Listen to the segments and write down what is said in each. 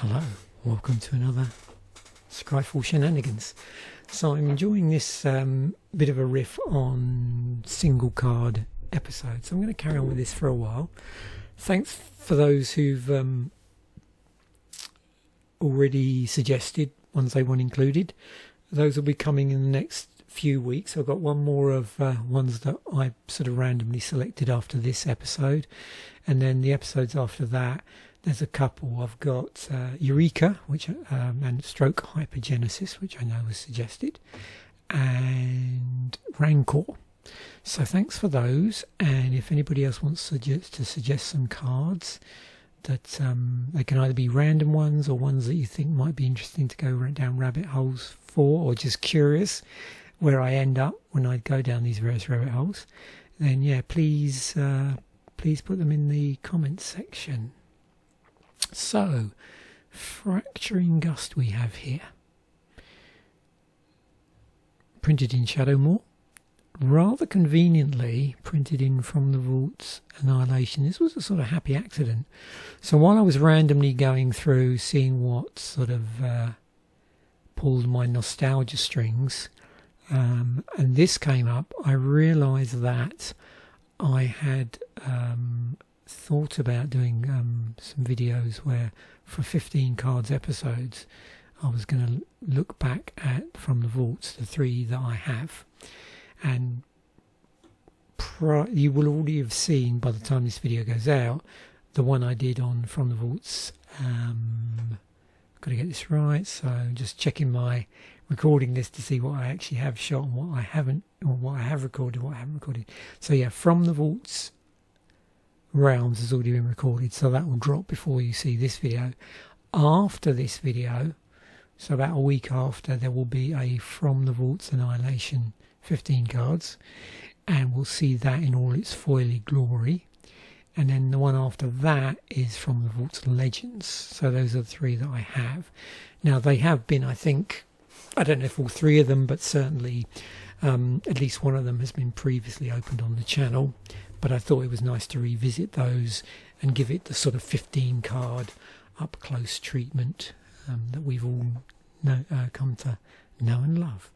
Hello, welcome to another Scryfall Shenanigans. So I'm enjoying this bit of a riff on single card episodes. So I'm going to carry on with this for a while. Thanks for those who've already suggested ones they want included. Those will be coming in the next few weeks. I've got one more of ones that I sort of randomly selected after this episode, and then the episodes after that there's a couple. I've got Eureka, which and Stroke Hypergenesis, which I know was suggested, and Rancor. So thanks for those, and if anybody else wants to suggest some cards that they can either be random ones or ones that you think might be interesting to go down rabbit holes for, or just curious where I end up when I go down these various rabbit holes, then yeah, please put them in the comments section. So, Fracturing Gust we have here, printed in Shadowmoor, rather conveniently printed in From the Vault's Annihilation. This was a sort of happy accident. So while I was randomly going through seeing what sort of pulled my nostalgia strings, and this came up, I realised that I had thought about doing some videos where for 15 cards episodes I was going to look back at From the Vaults, the three that I have, and you will already have seen by the time this video goes out the one I did on From the Vaults. Got to get this right, so just checking my recording list to see what I actually have shot and what I haven't, or what I have recorded, what I haven't recorded. So yeah, From the Vaults Realms has already been recorded, so that will drop before you see this video. After this video, so about a week after, there will be a From the Vault's Annihilation 15 cards, and we'll see that in all its foily glory. And then the one after that is From the Vault's Legends. So those are the three that I have. Now they have been, I think, I don't know if all three of them, but certainly at least one of them has been previously opened on the channel. But I thought it was nice to revisit those and give it the sort of 15 card up close treatment that we've all come to know and love.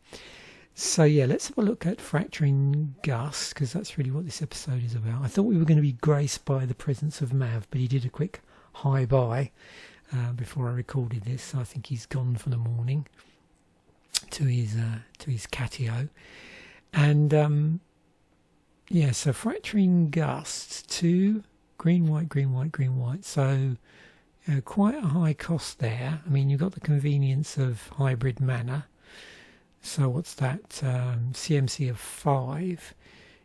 So yeah, let's have a look at Fracturing Gust, because that's really what this episode is about. I thought we were going to be graced by the presence of Mav, but he did a quick hi-bye before I recorded this, so I think he's gone for the morning to his catio. And yeah, so Fracturing Gust, 2 green, white, green, white, green, white. So quite a high cost there. I mean, you've got the convenience of hybrid mana. So what's that? CMC of 5.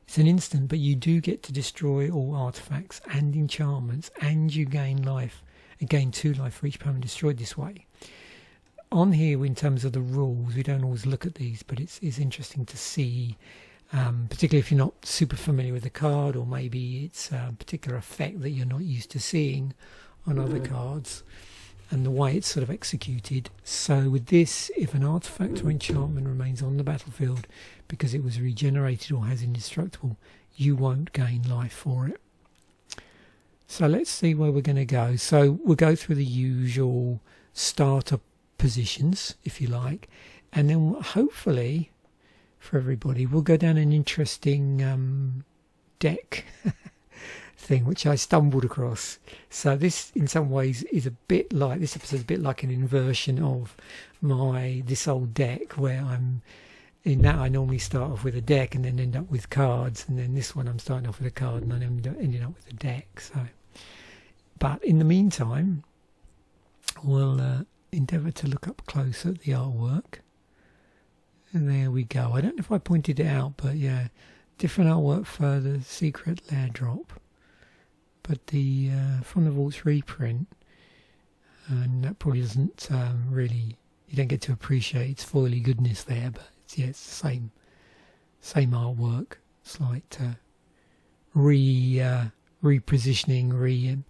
It's an instant, but you do get to destroy all artifacts and enchantments, and you gain life. Gain 2 life for each permanent destroyed this way. On here, in terms of the rules, we don't always look at these, but it's interesting to see, particularly if you're not super familiar with the card, or maybe it's a particular effect that you're not used to seeing on other cards, and the way it's sort of executed. So with this, if an artifact or enchantment remains on the battlefield because it was regenerated or has indestructible, you won't gain life for it. So let's see where we're going to go. So we'll go through the usual starter positions, if you like, and then hopefully for everybody we'll go down an interesting deck thing which I stumbled across. So this in some ways is a bit like, this episode is a bit like an inversion of this old deck, where I'm in that I normally start off with a deck and then end up with cards, and then this one I'm starting off with a card and then ending up with a deck. So, but in the meantime, we'll endeavour to look up close at the artwork. And there we go. I don't know if I pointed it out, but yeah, different artwork for the secret lair drop. But the From the Vault's reprint, and that probably doesn't really, you don't get to appreciate its foily goodness there, but it's, yeah, it's the same artwork, slight repositioning,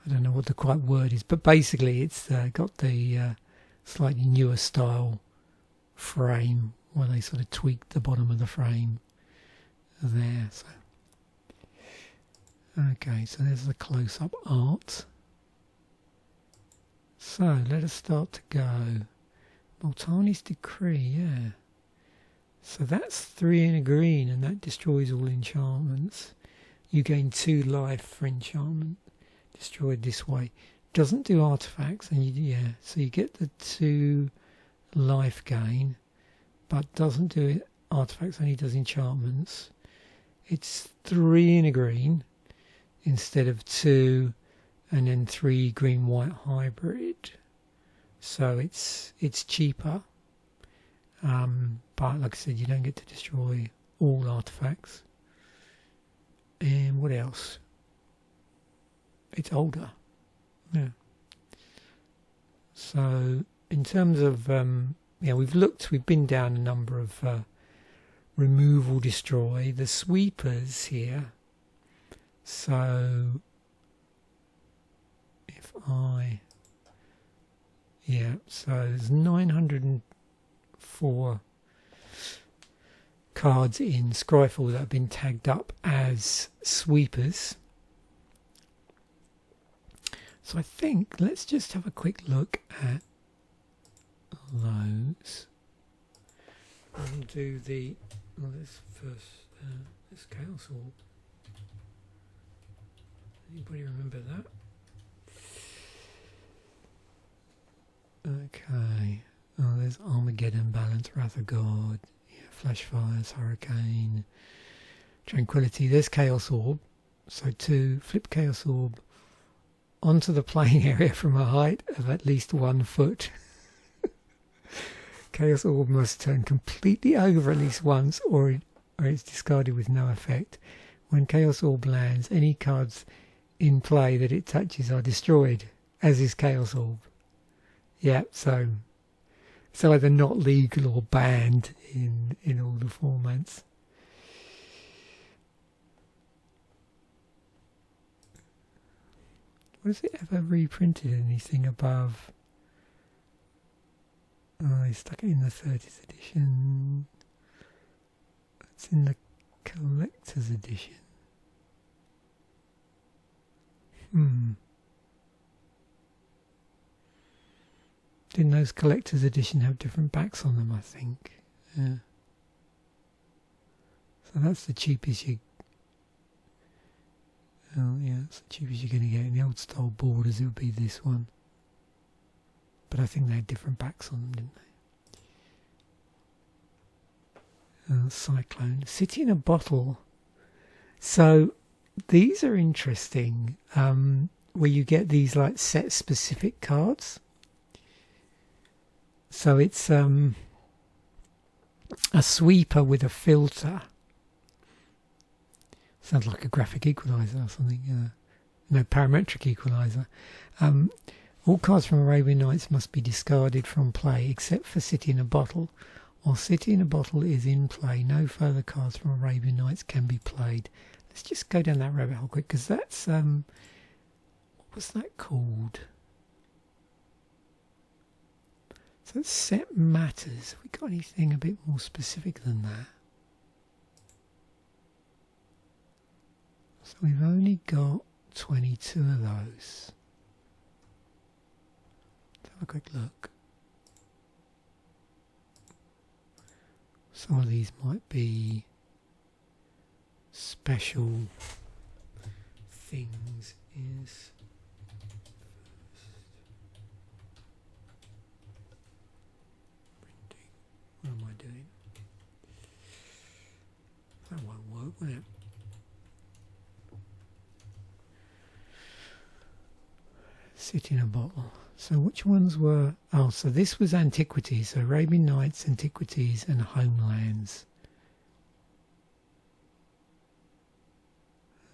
I don't know what the quite word is, but basically it's got the slightly newer style frame where they sort of tweaked the bottom of the frame there. So okay, so there's the close-up art So let us start to go. Multani's Decree, yeah. So that's 3 in a green, and that destroys all enchantments. You gain 2 life for enchantment destroyed this way. Doesn't do artifacts, and so you get the 2 life gain, but doesn't do it artifacts, only does enchantments. It's 3 in a green instead of 2, and then 3 green-white hybrid. So it's cheaper, but like I said, you don't get to destroy all artifacts. And what else? It's older. Yeah. So in terms of we've been down a number of removal, destroy, the sweepers here. So so there's 904 cards in Scryfall that have been tagged up as sweepers. So I think let's just have a quick look at those. I'll do let's first, this Chaos Orb. Anybody remember that? Okay. Oh, there's Armageddon, Balance, Wrath of God, Flash Fires, Hurricane, Tranquility. There's Chaos Orb. So 2, flip Chaos Orb onto the playing area from a height of at least 1 foot. Chaos Orb must turn completely over at least once, or it's discarded with no effect. When Chaos Orb lands, any cards in play that it touches are destroyed, as is Chaos Orb. Yeah, so it's either not legal or banned in all the formats. Was it ever reprinted anything above? Oh, they stuck it in the 30th edition. It's in the collector's edition. Didn't those collector's edition have different backs on them, I think? Yeah. So that's the cheapest you... Oh yeah, that's the cheapest you're going to get. In the old style borders, it would be this one. But I think they had different backs on them, didn't they? Cyclone. City in a Bottle. So these are interesting, where you get these like set specific cards. So it's a sweeper with a filter. Sounds like a graphic equalizer or something. No, parametric equalizer. All cards from Arabian Nights must be discarded from play except for City in a Bottle. While City in a Bottle is in play, no further cards from Arabian Nights can be played. Let's just go down that rabbit hole quick, because that's what was that called? So set matters. Have we got anything a bit more specific than that? So we've only got 22 of those. Let's have a quick look. Some of these might be special things. Is printing. What am I doing? That won't work, will it? City in a Bottle. So which ones were... Oh, so this was Antiquities. So Arabian Nights, Antiquities and Homelands.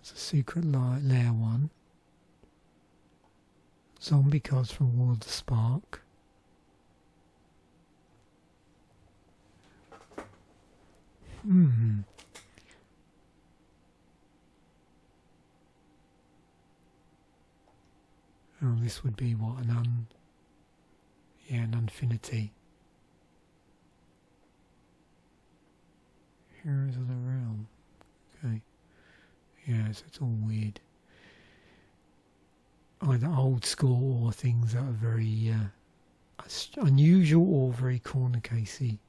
It's a Secret Lair one. Zombie cards from War of the Spark. Oh, this would be what, an Unfinity. Heroes of the Realm. Okay. Yeah, so it's all weird. either old school or things that are very unusual or very corner casey.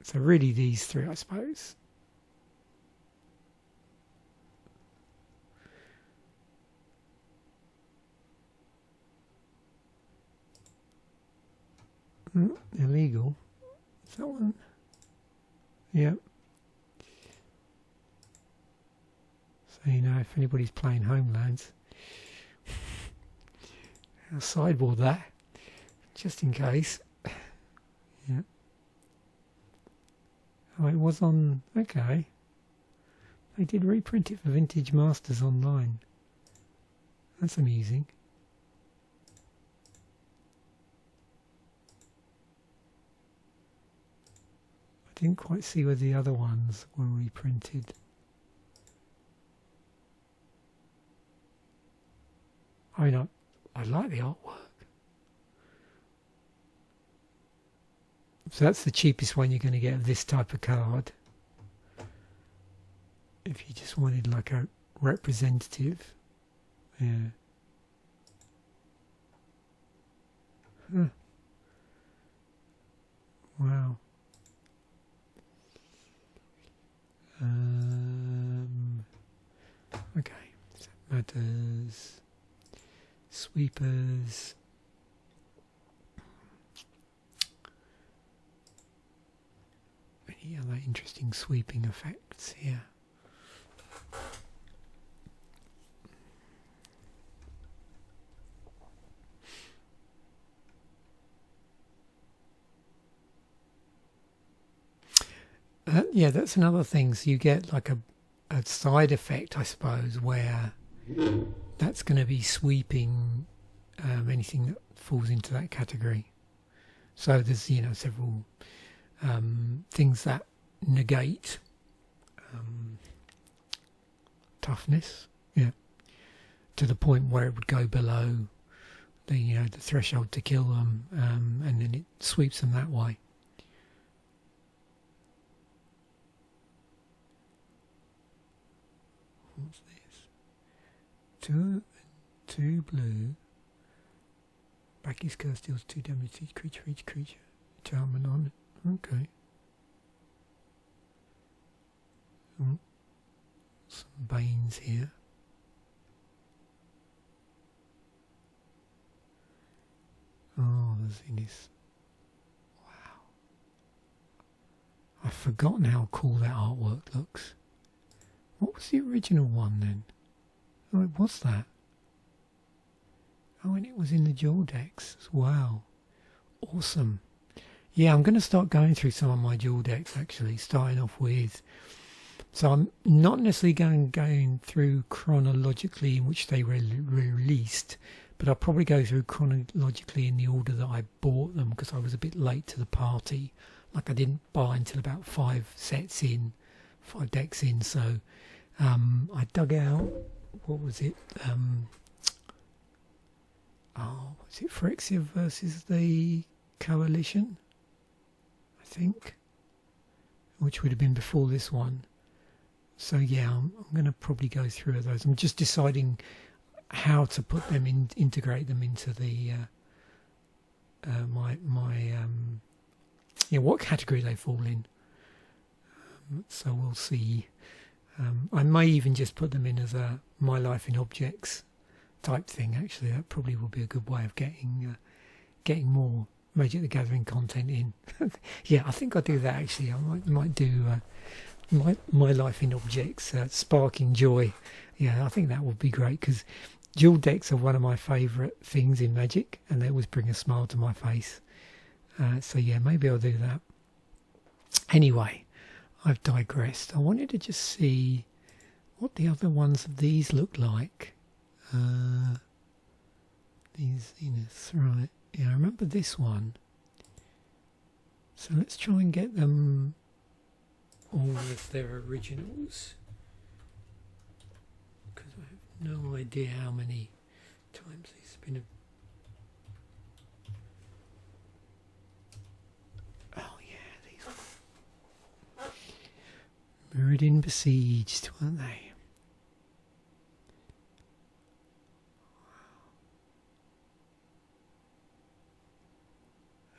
So really these three, I suppose. Illegal. Is that one? Yep. So if anybody's playing Homelands, I'll sideboard that just in case. Yeah. Oh, it was on. Okay. They did reprint it for Vintage Masters online. That's amusing. I didn't quite see where the other ones were reprinted. I mean, I like the artwork. So that's the cheapest one you're going to get of this type of card. If you just wanted like a representative. Yeah. Huh. Wow. Okay. So matters. Sweepers. Any other interesting sweeping effects here? Yeah, that's another thing. So you get like a side effect, I suppose, where that's going to be sweeping anything that falls into that category. So there's several things that negate toughness, yeah, to the point where it would go below the the threshold to kill them, and then it sweeps them that way. What's this? Two blue. Backie's curse deals 2 damage to each creature. Charming on it. Okay. Some Banes here. Oh, the thing is. Wow. I've forgotten how cool that artwork looks. What was the original one then? Oh, it was that. Oh, and it was in the dual decks. Wow. Awesome. Yeah, I'm going to start going through some of my dual decks actually, starting off with... So I'm not necessarily going through chronologically in which they were released, but I'll probably go through chronologically in the order that I bought them, because I was a bit late to the party. Like I didn't buy until about 5 decks in, so I dug out, what was it? Was it Phyrexia versus the Coalition? I think. Which would have been before this one. So yeah, I'm going to probably go through those. I'm just deciding how to put them in, integrate them into the what category they fall in. So we'll see. I may even just put them in as a My Life in Objects type thing. Actually, that probably will be a good way of getting more Magic the Gathering content in. Yeah, I think I'll do that actually. I might do my Life in Objects, Sparking Joy. Yeah, I think that would be great, because dual decks are one of my favourite things in Magic, and they always bring a smile to my face. So yeah, maybe I'll do that. Anyway, I've digressed. I wanted to just see what the other ones of these look like. These Zeniths, right. Yeah, I remember this one. So let's try and get them all of their originals, because I have no idea how many times these have been. Oh yeah, these. Meridian besieged, weren't they?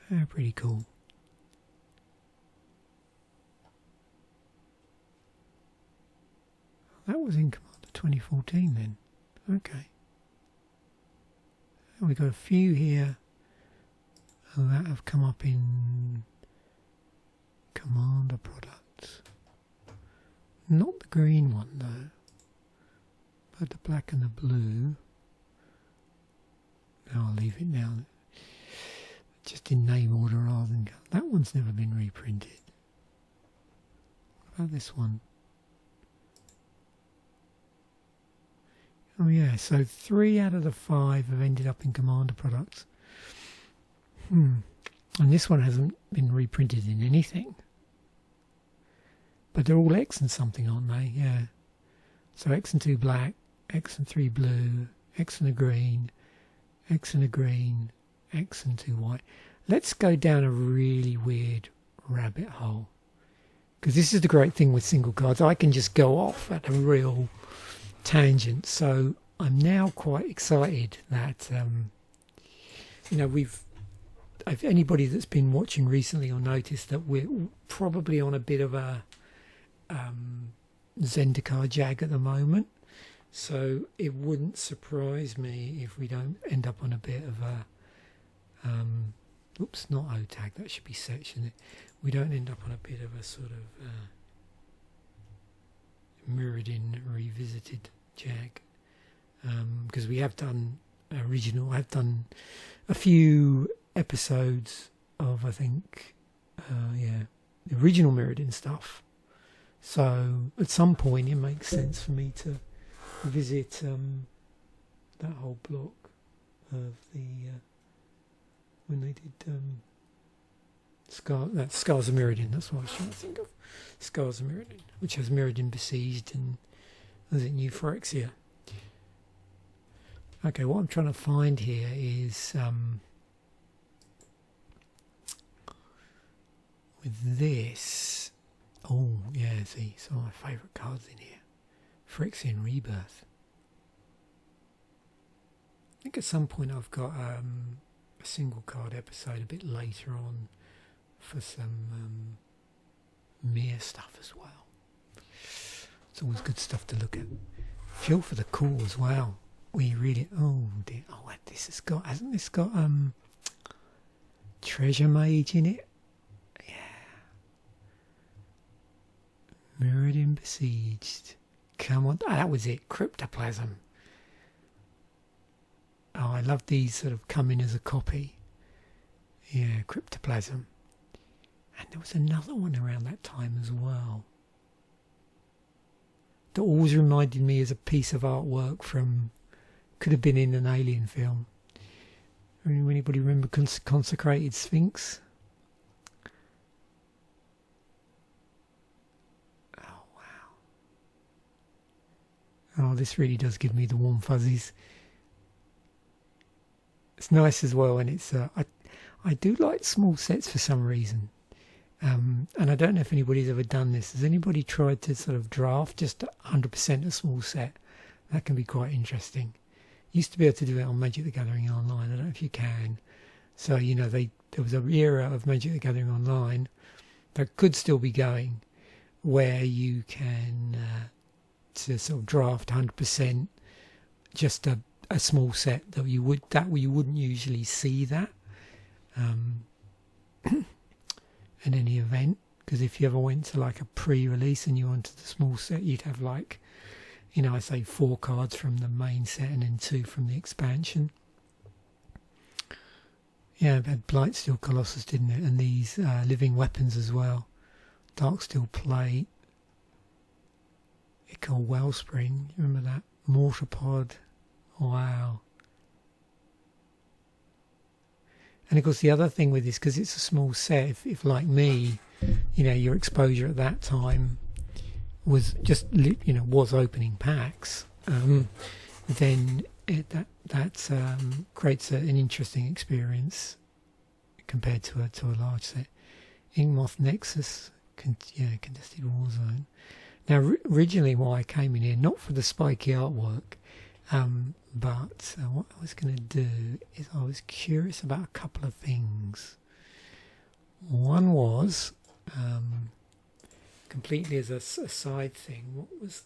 They're pretty cool. That was in Commander 2014 then. Okay. And we've got a few here that have come up in Commander products. Not the green one though, but the black and the blue. No, I'll leave it now. Just in name order rather than... That one's never been reprinted. What about this one? Oh yeah, so 3 out of the 5 have ended up in Commander products. And this one hasn't been reprinted in anything. But they're all X and something, aren't they? Yeah. So X and 2 black, X and 3 blue, X and a green, X and a green, X and 2 white. Let's go down a really weird rabbit hole. Because this is the great thing with single cards. I can just go off at a real tangent. So I'm now quite excited that, you know, if anybody that's been watching recently will notice that we're probably on a bit of a Zendikar jag at the moment. So it wouldn't surprise me if we don't end up on a bit of a oops, not O-tag, that should be section. We don't end up on a bit of a sort of Mirrodin revisited jag, because we have done original. I've done a few episodes of, I think, the original Mirrodin stuff. So at some point it makes sense for me to visit that whole block of the when they did Scars of Mirrodin. That's what I was trying to think of. Scars of Mirrodin, which has Mirrodin besieged and was it New Phyrexia. Okay, what I'm trying to find here is with this. Oh yeah, see some of my favourite cards in here. Phyrexian Rebirth. I think at some point I've got a single card episode a bit later on for some Mir stuff as well. It's always good stuff to look at. Fuel for the Cause, wow. We really, oh dear, oh this has got, hasn't this got Treasure Mage in it? Yeah. Mirrodin besieged. Come on, that was it, Cryptoplasm. Oh, I love these sort of come in as a copy. Yeah, Cryptoplasm. And there was another one around that time as well. That always reminded me as a piece of artwork from, could have been in an Alien film. Anybody remember Consecrated Sphinx? Oh, wow. Oh, this really does give me the warm fuzzies. It's nice as well, and it's I do like small sets for some reason, and I don't know if anybody's ever done this. Has anybody tried to sort of draft just 100% a small set? That can be quite interesting. Used to be able to do it on Magic the Gathering Online. I don't know if you can. So you know, there was an era of Magic the Gathering Online that could still be going, where you can to sort of draft 100% just a small set that you wouldn't usually see that in any event, because if you ever went to like a pre-release and you wanted the small set, you'd have like, you know, I say 4 cards from the main set and then 2 from the expansion. Yeah, it had Blightsteel Colossus, didn't it? And these living weapons as well. Darksteel Plate. Ichor Wellspring, you remember that? Mortarpod. Wow. And of course the other thing with this, because it's a small set, if like me, you know, your exposure at that time was just, you know, was opening packs, then that creates an interesting experience compared to a large set. Inkmoth Nexus, Contested war zone. Now, originally why I came in here, not for the spiky artwork, but what I was going to do is I was curious about a couple of things. One was, completely as a side thing, what was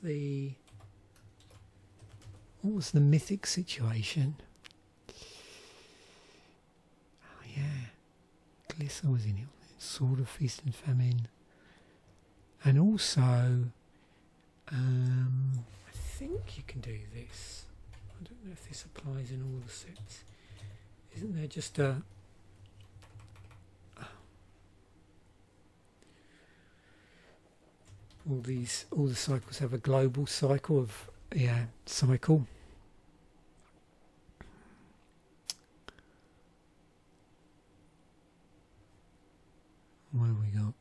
the mythic situation? Oh yeah, Glyssa was in it. Sword of Feast and Famine. And also, I think you can do this. I don't know if this applies in all the sets. Isn't there just a... all the cycles have a global cycle of, cycle. What have we got?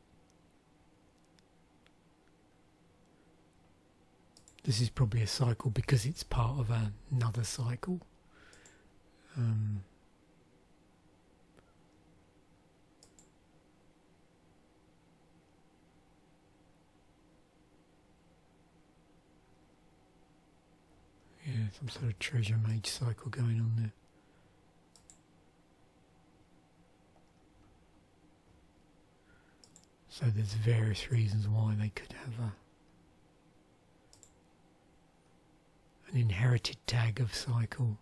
This is probably a cycle because it's part of another cycle. Yeah, some sort of treasure mage cycle going on there. So there's various reasons why they could have an inherited tag of cycle.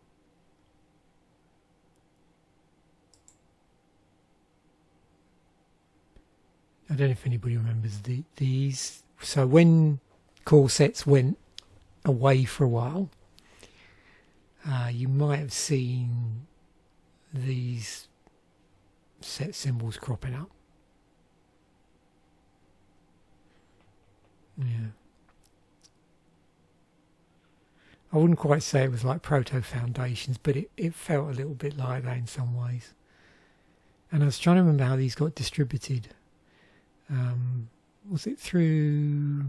I don't know if anybody remembers these. So when core sets went away for a while, you might have seen these set symbols cropping up. Yeah. I wouldn't quite say it was like proto foundations, but it felt a little bit like that in some ways. And I was trying to remember how these got distributed. Was it through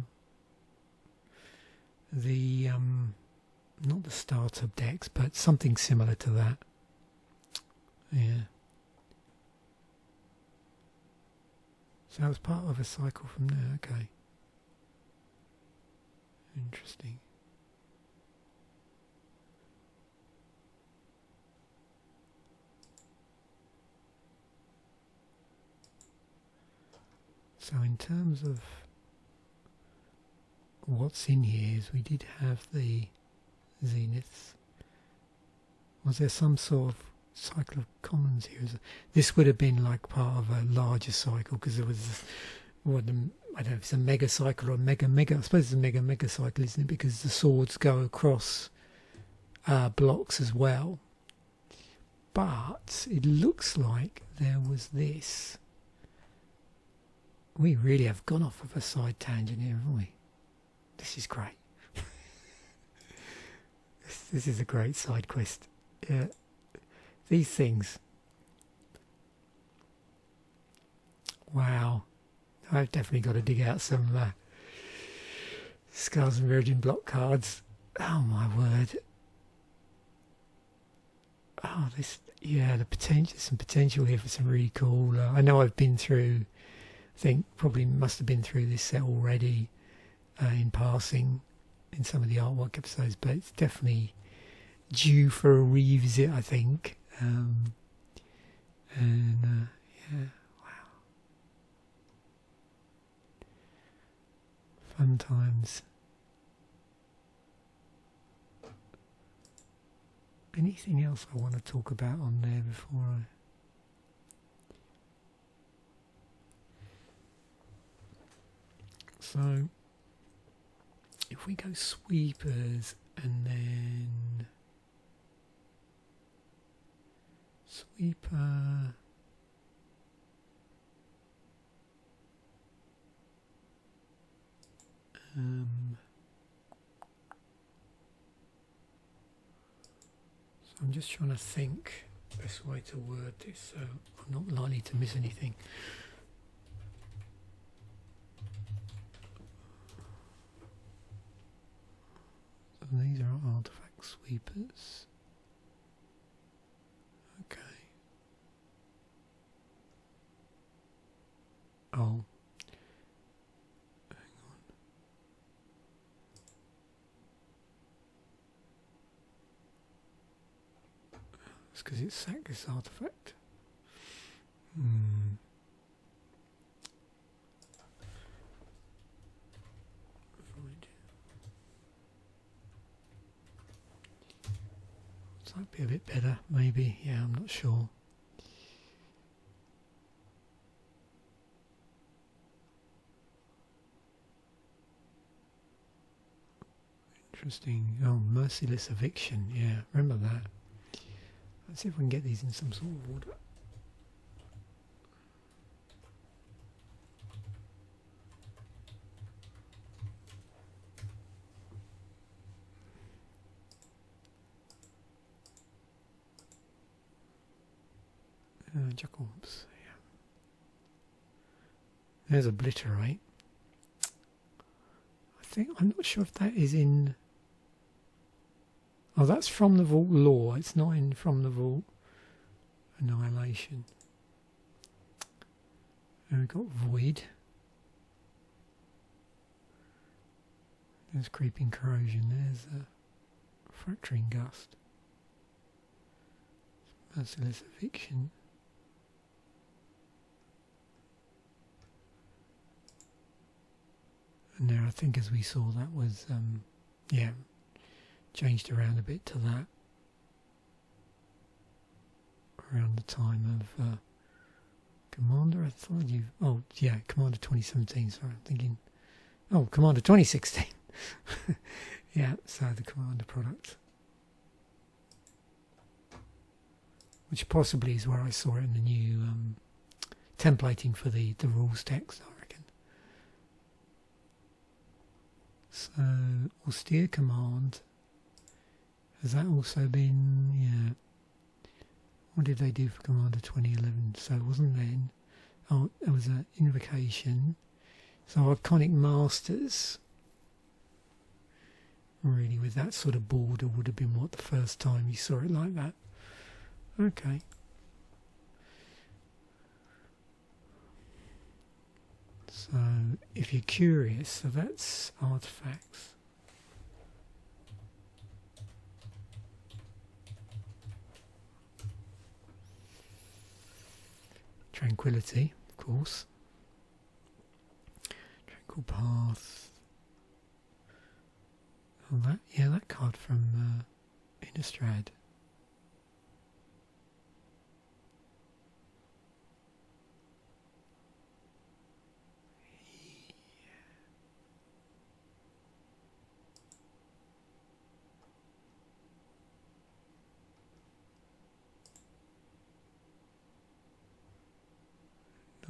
the not the startup decks, but something similar to that? Yeah. So that was part of a cycle from there. Okay. Interesting. So in terms of what's in here, is we did have the zeniths. Was there some sort of cycle of commons here? This would have been like part of a larger cycle because there was what, I don't know if it's a mega cycle or a mega. I suppose it's a mega cycle, isn't it? Because the swords go across blocks as well. But it looks like there was this. We really have gone off of a side tangent here, haven't we? This is great. This is a great side quest. Yeah. These things. Wow. I've definitely got to dig out some Scars and Virgin block cards. Oh my word. Oh, the potential, some potential here for some really cool. I know I've been through, I think probably must have been through this set already in passing in some of the artwork episodes, but it's definitely due for a revisit, I think. Yeah. Fun times. Anything else I want to talk about on there before I... So, if we go sweepers and then... Sweeper... So I'm just trying to think the best way to word this so I'm not likely to miss anything. So these are artifact sweepers. Okay. Oh. It's because it sacked this artifact. So that'd be a bit better, maybe. Yeah, I'm not sure. Interesting. Oh, merciless eviction. Yeah, remember that. Let's see if we can get these in some sort of order. Jacobs. Yeah. There's Obliterate. I'm not sure if that is in. Oh, that's from the Vault Lore. It's not in from the Vault Annihilation. And we've got Void. There's Creeping Corrosion. There's Fracturing Gust. Merciless Eviction. And there, I think, as we saw, that was, yeah, changed around a bit to that. Around the time of Commander, I thought you... Oh, yeah, Commander 2017, sorry, I'm thinking... Oh, Commander 2016. Yeah, so the Commander product. Which possibly is where I saw it in the new templating for the rules text, I reckon. So, Austere Command. Has that also been, yeah. What did they do for Commander 2011? So it wasn't then. Oh, it was an Invocation. So Iconic Masters, really, with that sort of border would have been what the first time you saw it like that. Okay. So, if you're curious, so that's artifacts. Tranquility, of course. Tranquil Path. Oh, that, yeah, that card from Innistrad.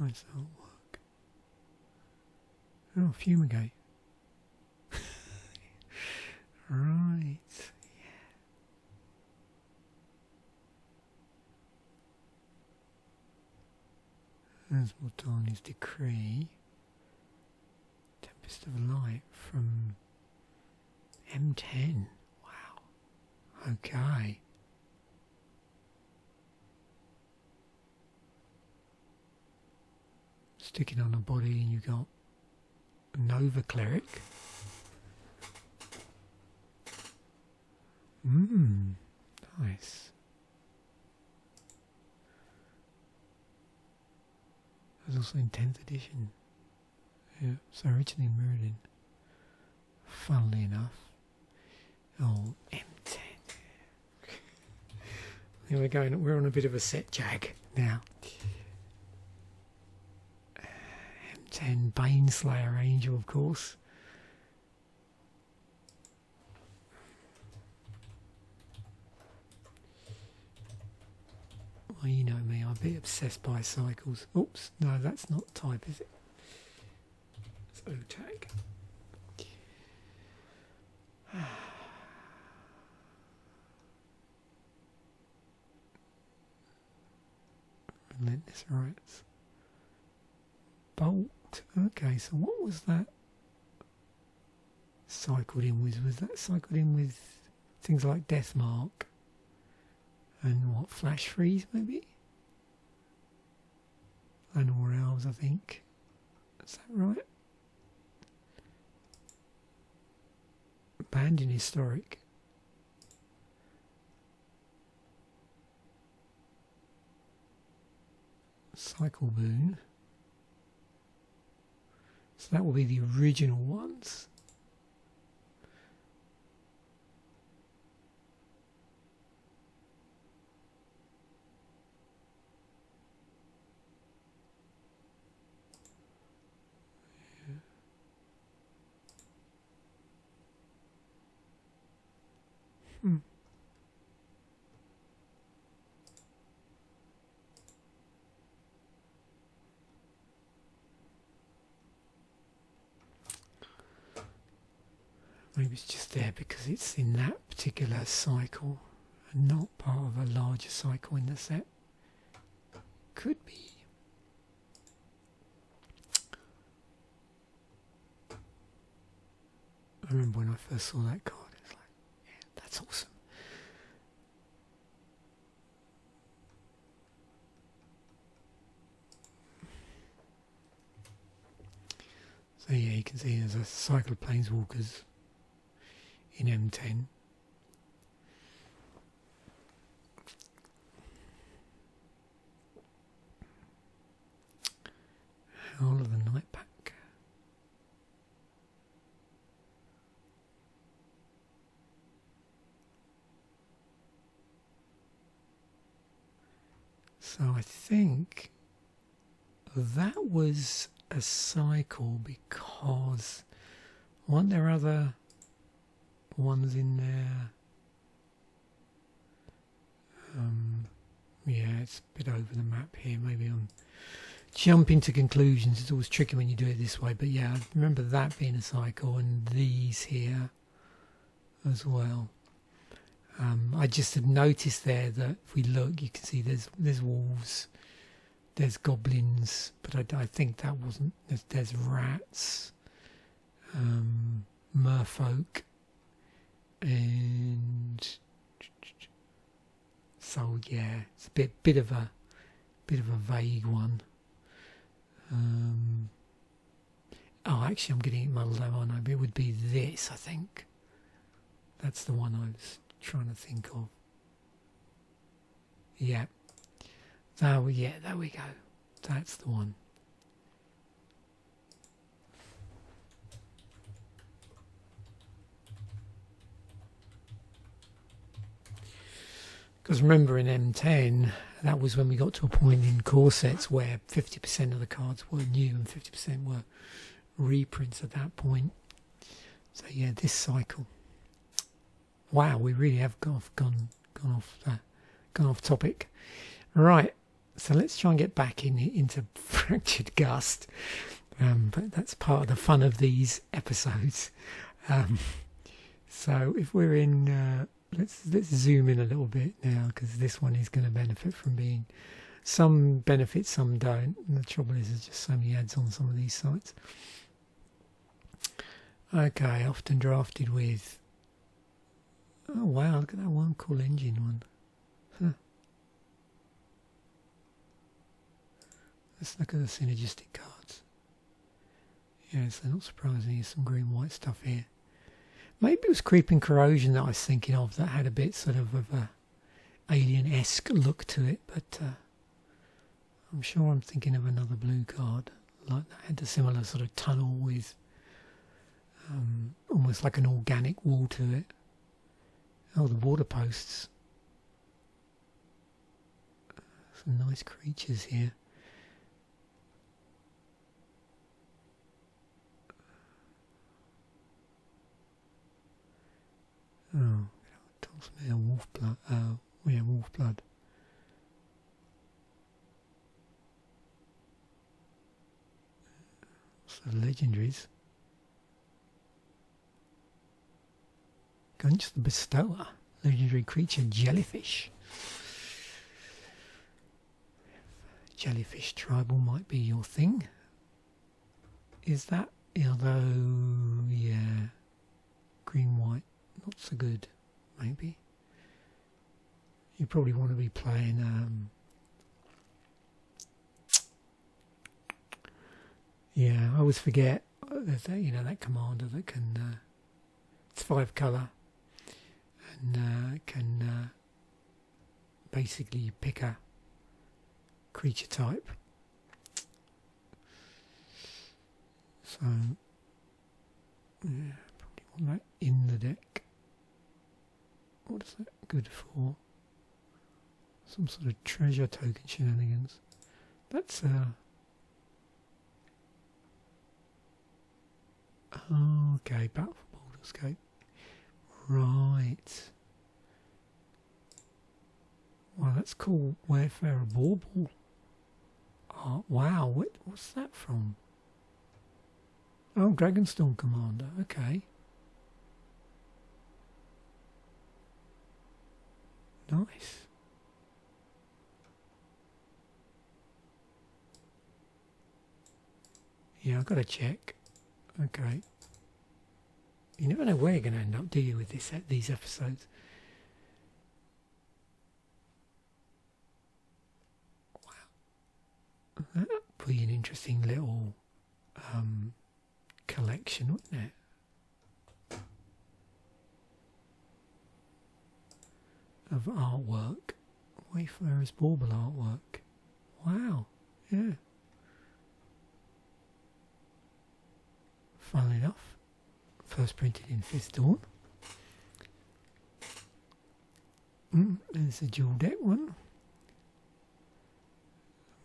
Nice artwork. Oh, Fumigate. Right. Yeah. There's Mortani's Decree. Tempest of Light from M10. Wow. Okay. Sticking on a body, and you got Nova Cleric. Nice. There's also in 10th edition. Yeah, so originally Mirrodin. Funnily enough. Oh, M10. Here we're on a bit of a set jag now. 10 Baneslayer Angel, of course. Well, you know me, I'm a bit obsessed by cycles. Oops, no, that's not type, is it? It's O-tag. Relentless Rights. Bolt. Okay, so what was that cycled in with? Was that cycled in with things like Deathmark and what, Flash Freeze maybe? Llanowar Elves, I think. Is that right? Banned in Historic. cycle boon. So that will be the original ones. Maybe it's just there because it's in that particular cycle and not part of a larger cycle in the set. Could be. I remember when I first saw that card, it was like, yeah, that's awesome. So yeah, you can see there's a cycle of planeswalkers in M10. Howl of the Night Pack. So I think that was a cycle because weren't there other ones in there? Yeah, it's a bit over the map here. Maybe I'm jumping to conclusions. It's always tricky when you do it this way, but yeah, I remember that being a cycle and these here as well. I just had noticed there that if we look, you can see there's wolves, there's goblins, but I think that wasn't. There's rats, merfolk, and so yeah, it's a bit of a vague one. Oh, actually, I'm getting it muddled up, aren't I? But it would be this, I think. That's the one I was trying to think of. Yeah. There we go. That's the one. Because remember in M10, that was when we got to a point in core sets where 50% of the cards were new and 50% were reprints at that point. So yeah, this cycle. Wow, we really have gone off topic. Right, so let's try and get back into Fractured Gust. But that's part of the fun of these episodes. So if we're in, let's zoom in a little bit now, because this one is going to benefit from being, some benefit, some don't. And the trouble is there's just so many ads on some of these sites. Okay, often drafted with. Oh wow, look at that one cool engine one. Huh. Let's look at the synergistic cards. Yeah, so not surprising, there's some green-white stuff here. Maybe it was Creeping Corrosion that I was thinking of, that had a bit sort of a alien-esque look to it, but I'm sure I'm thinking of another blue card like that had a similar sort of tunnel with almost like an organic wall to it. Oh, the water posts. Some nice creatures here. Oh, tells me a wolf blood. Yeah, wolf blood. So legendaries. Gunch the Bestower, legendary creature, jellyfish. Jellyfish tribal might be your thing. Is that? Although, yeah, green-white, not so good, maybe. You probably want to be playing, yeah, I always forget, there's that, that commander that can, it's 5 colour. And can basically pick a creature type So yeah, probably want that in the deck. What is that good for? Some sort of treasure token shenanigans. That's okay, Battle for Baldur's Gate. Right. Well, that's cool. Wayfarer Bauble. Oh, wow, what's that from? Oh, Dragonstorm Commander. Okay. Nice. Yeah, I've got to check. Okay. You never know where you're going to end up, do you, with these episodes? Wow. That'd be an interesting little collection, wouldn't it? Of artwork. Wayfarer's Bauble artwork. Wow. Yeah. Funnily enough, first printed in 5th Dawn. There's a dual deck one.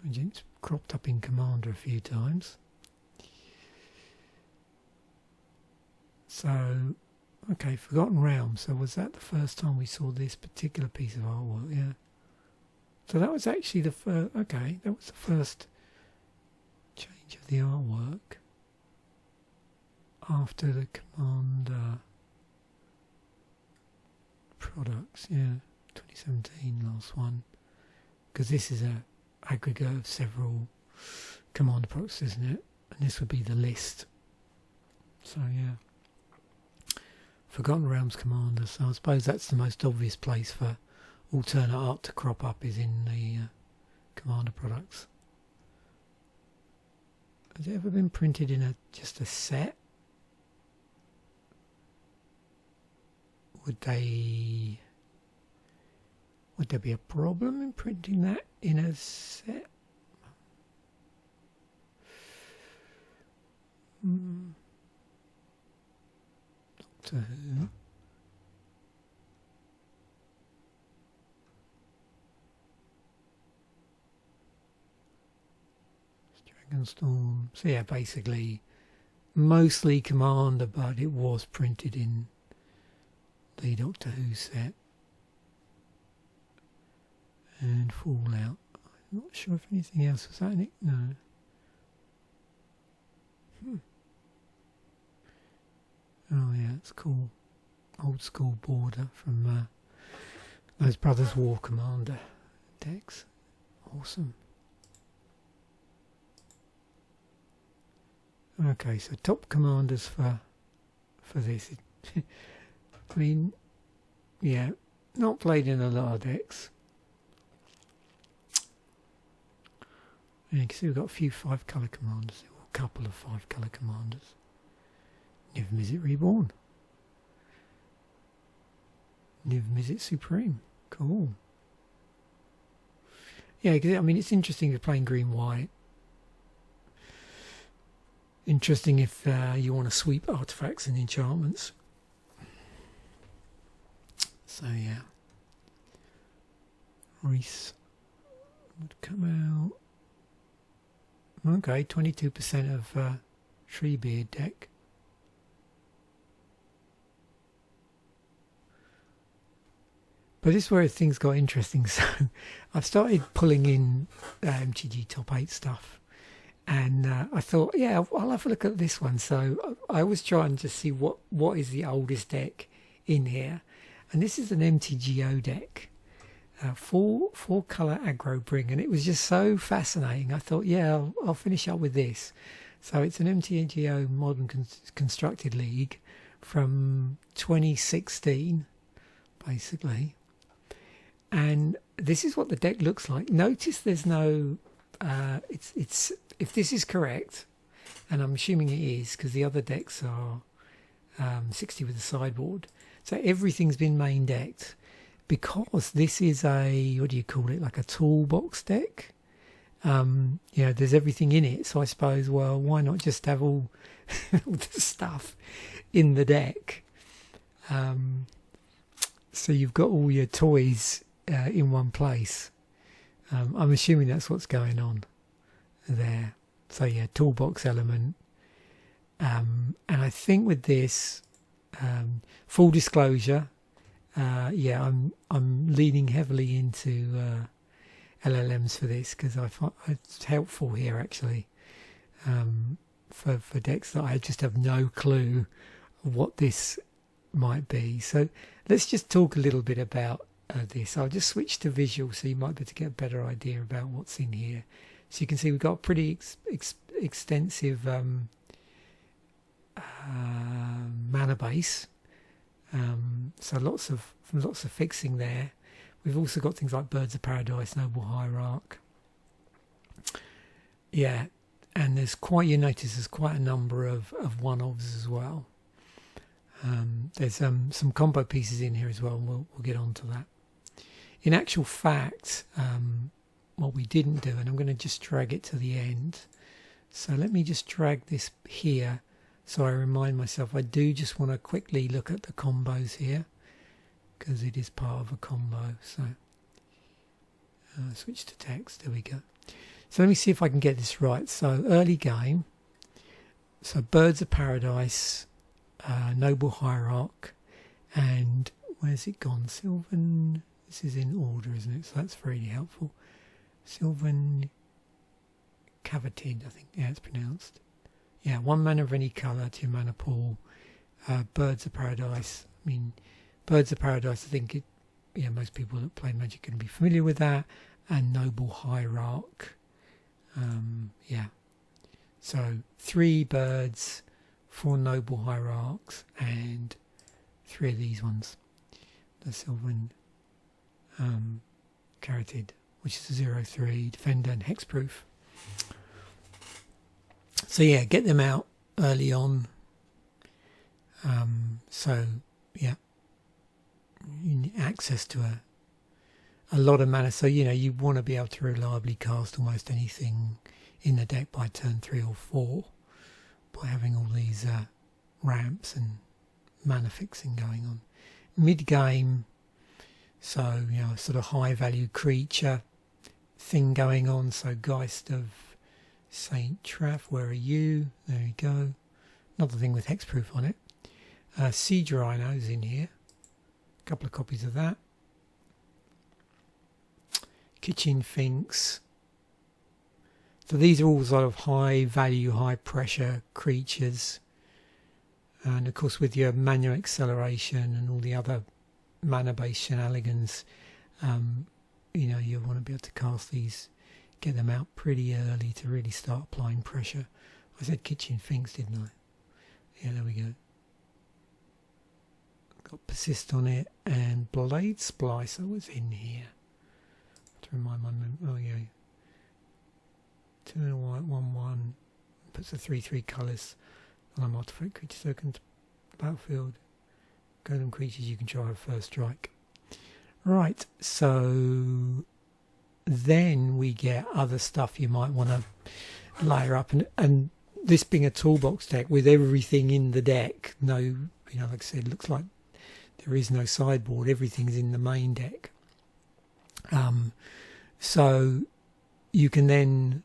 It's cropped up in Commander a few times. So, okay, Forgotten Realms. So was that the first time we saw this particular piece of artwork? Yeah. So that was actually the first. Okay, that was the first change of the artwork. After the Commander products, yeah, 2017, last one, because this is a aggregate of several Commander products, isn't it? And this would be the list. So yeah, Forgotten Realms Commander. So I suppose that's the most obvious place for alternate art to crop up, is in the Commander products. Has it ever been printed in just a set? Would there be a problem in printing that in a set? Doctor Who. Dragonstorm. So yeah, basically mostly Commander, but it was printed in the Doctor Who set. And Fallout. I'm not sure if anything else was that in it. No. Oh yeah, it's cool. Old school border from those Brothers War Commander decks. Awesome. Okay, so top commanders for this. I mean, yeah, not played in a lot of decks. Yeah, you can see we've got a few 5-colour commanders, or a couple of 5-colour commanders. Niv Mizzet Reborn. Niv Mizzet Supreme. Cool. Yeah, because I mean, it's interesting if you're playing green-white. Interesting if you want to sweep artifacts and enchantments. So yeah, Reese would come out. Okay, 22% of Treebeard deck. But this is where things got interesting. So I've started pulling in MTG Top 8 stuff. And I thought, yeah, I'll have a look at this one. So I was trying to see what is the oldest deck in here. And this is an MTGO deck, 4-colour aggro bring, and it was just so fascinating. I thought, yeah, I'll finish up with this. So it's an MTGO Modern Constructed League from 2016, basically. And this is what the deck looks like. Notice there's no, it's if this is correct, and I'm assuming it is because the other decks are 60 with the sideboard. So everything's been main decked, because this is a, what do you call it, like a toolbox deck. You know, there's everything in it. So I suppose, well, why not just have all, all the stuff in the deck? So you've got all your toys in one place. I'm assuming that's what's going on there. So yeah, toolbox element. And I think with this, full disclosure, yeah, I'm leaning heavily into LLMs for this because I find it's helpful here actually, for decks that I just have no clue what this might be. So let's just talk a little bit about this. I'll just switch to visual so you might be able to get a better idea about what's in here. So you can see we've got a pretty extensive mana base, so lots of fixing there. We've also got things like Birds of Paradise, Noble Hierarch. Yeah, and there's quite, you notice there's quite a number of one-offs as well. There's some combo pieces in here as well, and we'll get on to that. In actual fact, what we didn't do, and I'm going to just drag it to the end. So let me just drag this here so I remind myself. I do just want to quickly look at the combos here because it is part of a combo. So switch to text. There we go. So let me see if I can get this right. So early game. So Birds of Paradise, Noble Hierarch, and where's it gone? Sylvan. This is in order, isn't it? So that's very helpful. Sylvan Cavatid, I think. Yeah, it's pronounced. Yeah, 1 mana of any colour to your mana pool. Birds of Paradise. I mean, Birds of Paradise, I think most people that play Magic are going to be familiar with that. And Noble Hierarch. Yeah. So 3 birds, 4 Noble Hierarchs, and 3 of these ones. The Sylvan Caratid, which is a 0/3 defender and hexproof. So yeah, get them out early on. So yeah, you need access to a lot of mana. So you want to be able to reliably cast almost anything in the deck by turn 3 or 4 by having all these ramps and mana fixing going on. Mid game, so sort of high value creature thing going on. So Geist of Saint Traff, where are you? There you go. Another thing with hexproof on it. Siege Rhino's in here. A couple of copies of that. Kitchen Finks. So these are all sort of high value, high pressure creatures. And of course with your manual acceleration and all the other mana based shenanigans, you want to be able to cast these, get them out pretty early to really start applying pressure. I said Kitchen Finks, didn't I? Yeah, there we go. Got Persist on it, and Blade Splicer was in here. To remind my memory. Oh yeah. 2 and a white, 1/1. Puts the 3/3 colours on an artifact creature token to the battlefield. Golem creatures you control have first strike. Right, so then we get other stuff you might want to layer up, and this being a toolbox deck with everything in the deck, like I said, it looks like there is no sideboard, everything's in the main deck. So you can then,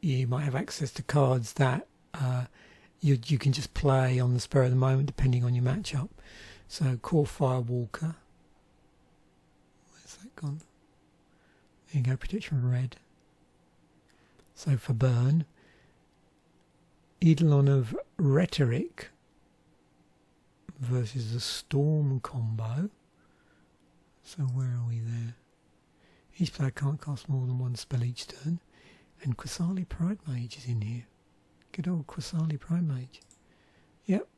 you might have access to cards that you can just play on the spur of the moment depending on your matchup. So Core Firewalker, where's that gone? There you go, Protection Red. So for burn, Eidolon of Rhetoric versus the Storm combo. So where are we there? Each player can't cast more than 1 spell each turn. And Quasali Pride Mage is in here. Good old Quasali Pride Mage. Yep.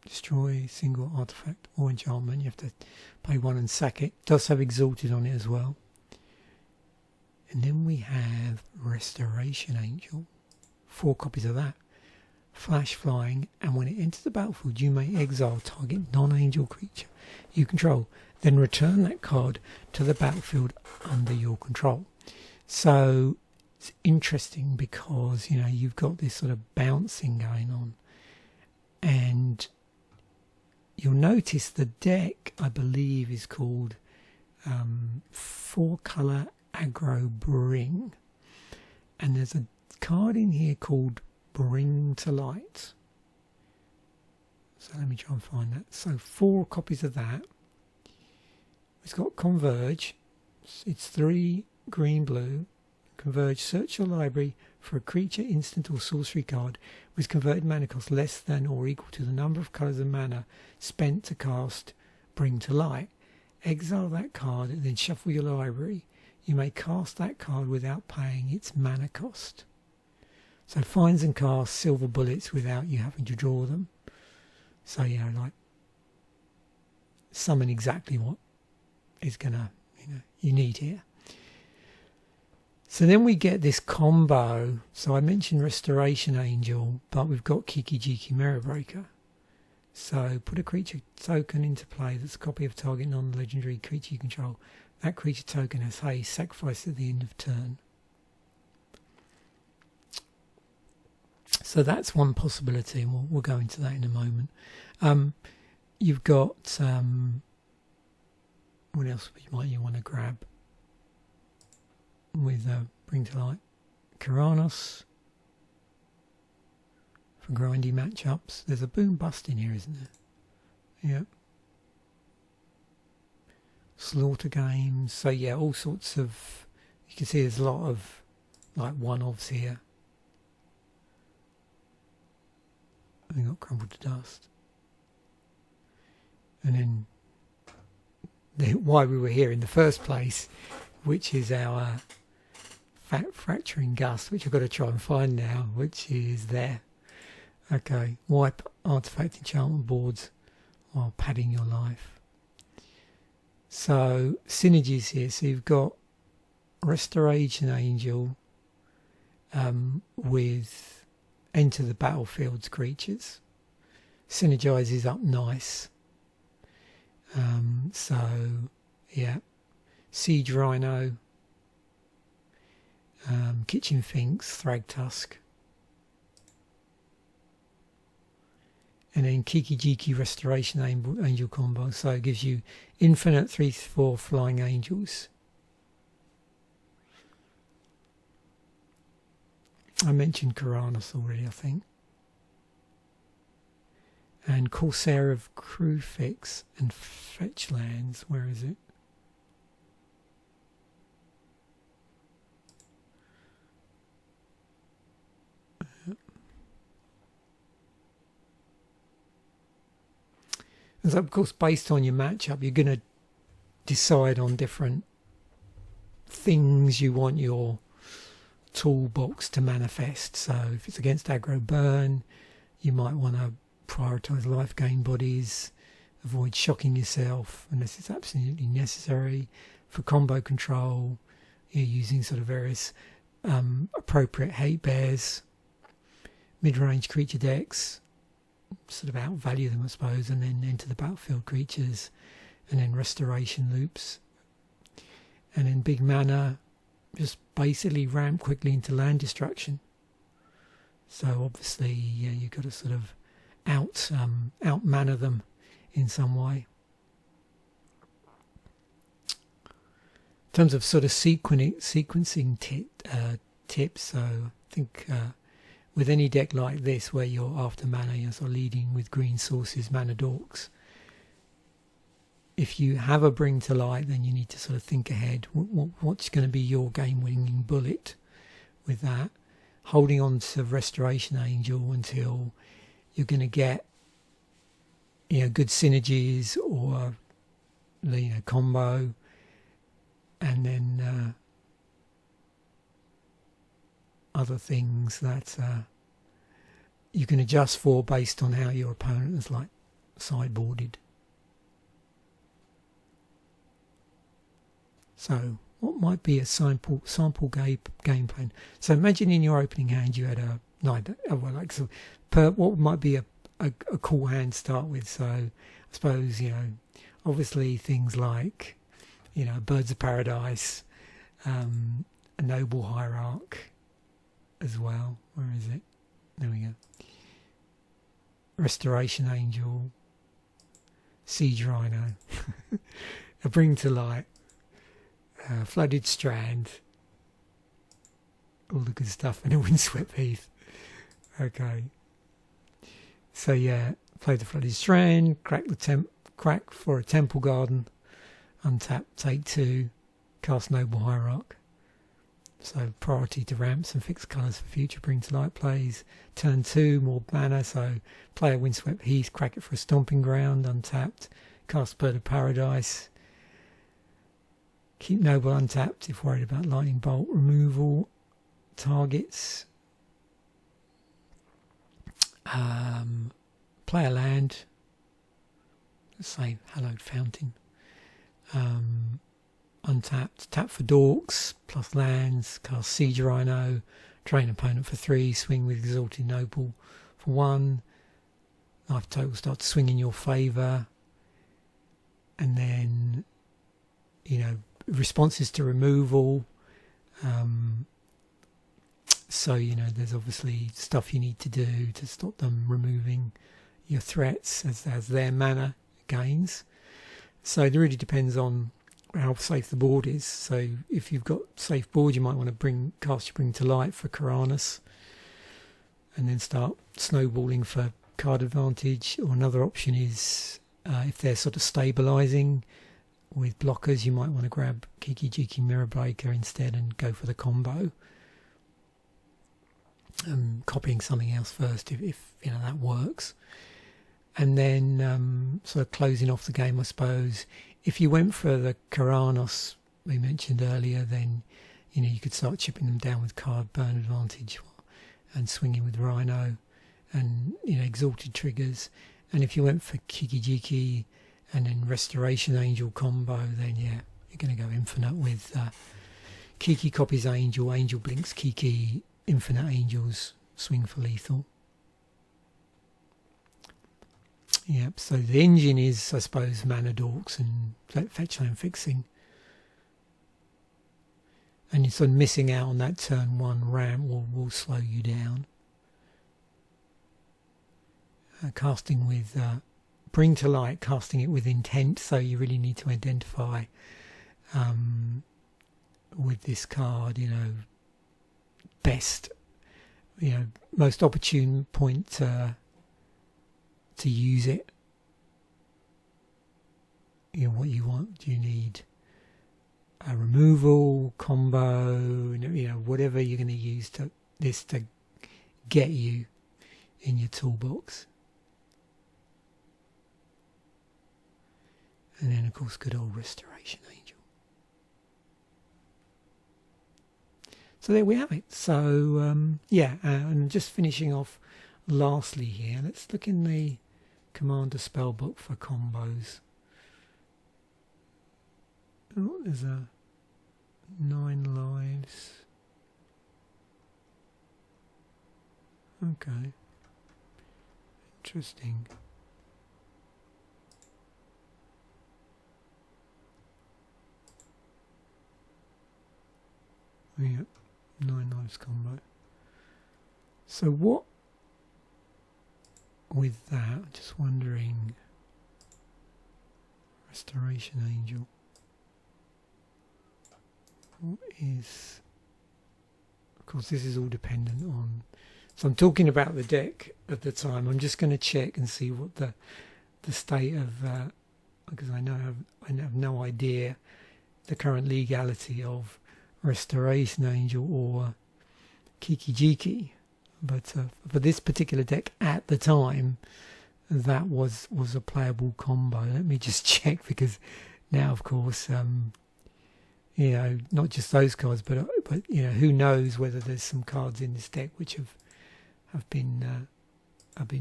Destroy single artifact or enchantment. You have to pay 1 and sack it. Does have Exalted on it as well. And then we have Restoration Angel. 4 copies of that. flash flying, and when it enters the battlefield you may exile target non-angel creature you control, then return that card to the battlefield under your control. So it's interesting because, you know, you've got this sort of bouncing going on, and you'll notice the deck, I believe, is called 4-color aggro bring, and there's a card in here called Bring to Light. So let me try and find that. So 4 copies of that. It's got Converge. It's 3 green blue. Converge, search your library for a creature, instant or sorcery card with converted mana cost less than or equal to the number of colours of mana spent to cast Bring to Light. Exile that card and then shuffle your library. You may cast that card without paying its mana cost. So finds and casts silver bullets without you having to draw them. So, you know, like, summon exactly what is gonna, you need here. So then we get this combo. So I mentioned Restoration Angel, but we've got Kiki Jiki Mirror Breaker. So put a creature token into play that's a copy of target non-legendary creature you control. That creature token has haste, sacrificed at the end of turn. So that's one possibility, and we'll go into that in a moment. You've got what else might you want to grab with Bring to Light? Keranos for grindy matchups. There's a boom bust in here, isn't there? Yep. Slaughter games. So yeah, all sorts of. You can see there's a lot of like one-offs here. We got Crumbled to Dust. And then why we were here in the first place, which is our Fracturing Gust, which I've got to try and find now, which is there. Okay, wipe artifact enchantment boards while padding your life. So synergies here. So you've got Restoration Angel with Enter the Battlefield's creatures. Synergizes up nice. So yeah, Siege Rhino, Kitchen Finks, Thragtusk, and then Kiki Jiki Restoration Angel combo. So it gives you infinite 3/4 flying angels. I mentioned Keranos already, I think. And Corsair of Crewfix and Fetch Lands. Where is it? And so, of course, based on your matchup, you're going to decide on different things you want your toolbox to manifest. So if it's against aggro burn, you might want to prioritise life gain bodies, avoid shocking yourself unless it's absolutely necessary. For combo control, you're using sort of various appropriate hate bears, mid-range creature decks, sort of outvalue them, I suppose, and then enter the battlefield creatures, and then restoration loops, and then big mana, just basically ramp quickly into land destruction. So obviously, yeah, you've got to sort of out mana them in some way. In terms of sort of sequencing tips, so I think with any deck like this where you're after mana, you're sort of leading with green sources, mana dorks. If you have a Bring to Light, then you need to sort of think ahead. What's going to be your game-winning bullet with that? Holding on to Restoration Angel until you're going to get, good synergies or combo, and then other things that you can adjust for based on how your opponent is like sideboarded. So what might be a sample game plan? So imagine in your opening hand you had what might be a cool hand to start with. So I suppose, you know, obviously things like, you know, Birds of Paradise, a Noble Hierarch as well. Where is it? There we go. Restoration Angel, Siege Rhino, a Bring to Light, Flooded Strand, all the good stuff, and a Windswept Heath. Okay. So yeah, play the Flooded Strand, crack for a Temple Garden, untap, take 2, cast Noble Hierarch. So priority to ramps and fixed colours for future Bring to Light plays. Turn 2, more mana, so play a Windswept Heath, crack it for a Stomping Ground, untapped, cast Bird of Paradise. Keep Noble untapped if worried about Lightning Bolt removal targets. Play a land, let's say Hallowed Fountain. Untapped, tap for Dorks, plus lands, cast Siege Rhino, drain opponent for 3, swing with Exalted Noble for 1, life total starts to swing in your favour, and then, you know, responses to removal, so, you know, there's obviously stuff you need to do to stop them removing your threats as their mana gains. So it really depends on how safe the board is. So if you've got safe board, you might want to cast your Bring to Light for Karanas and then start snowballing for card advantage. Or another option is if they're sort of stabilising with blockers, you might want to grab Kiki Jiki Mirror Breaker instead and go for the combo. Copying something else first if you know that works. And then sort of closing off the game, I suppose. If you went for the Karanos we mentioned earlier, then you know you could start chipping them down with card burn advantage and swinging with Rhino and, you know, Exalted triggers. And if you went for Kiki Jiki and then Restoration Angel combo, then yeah, you're going to go infinite with Kiki copies Angel, Angel blinks Kiki, infinite Angels, swing for lethal. Yep, so the engine is, I suppose, mana dorks and fetch land fixing. And you're sort of missing out on that turn 1 ramp will slow you down. Casting with Bring to Light, casting it with intent, so you really need to identify with this card, you know, best, you know, most opportune point to use it. You know, what you want. Do you need a removal combo? You know, whatever you're going to use to get you in your toolbox. And then, of course, good old Restoration Angel. So there we have it. So yeah, and just finishing off lastly here, let's look in the Commander spellbook for combos. Oh, there's a 9 lives. Okay. Interesting. Yep, 9 lives combo. So what with that, just wondering, Restoration Angel, what is, of course this is all dependent on, so I'm talking about the deck at the time. I'm just going to check and see what the state of, because I have no idea the current legality of Restoration Angel or Kiki Jiki. But for this particular deck at the time, that was a playable combo. Let me just check, because now, of course, you know, not just those cards, but you know, who knows whether there's some cards in this deck which have been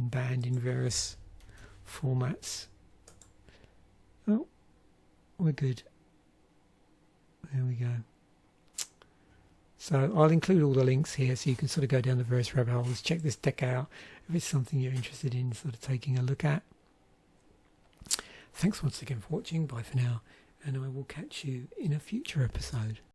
banned in various formats. Oh, we're good. There we go. So I'll include all the links here so you can sort of go down the various rabbit holes, check this deck out if it's something you're interested in sort of taking a look at. Thanks once again for watching. Bye for now, and I will catch you in a future episode.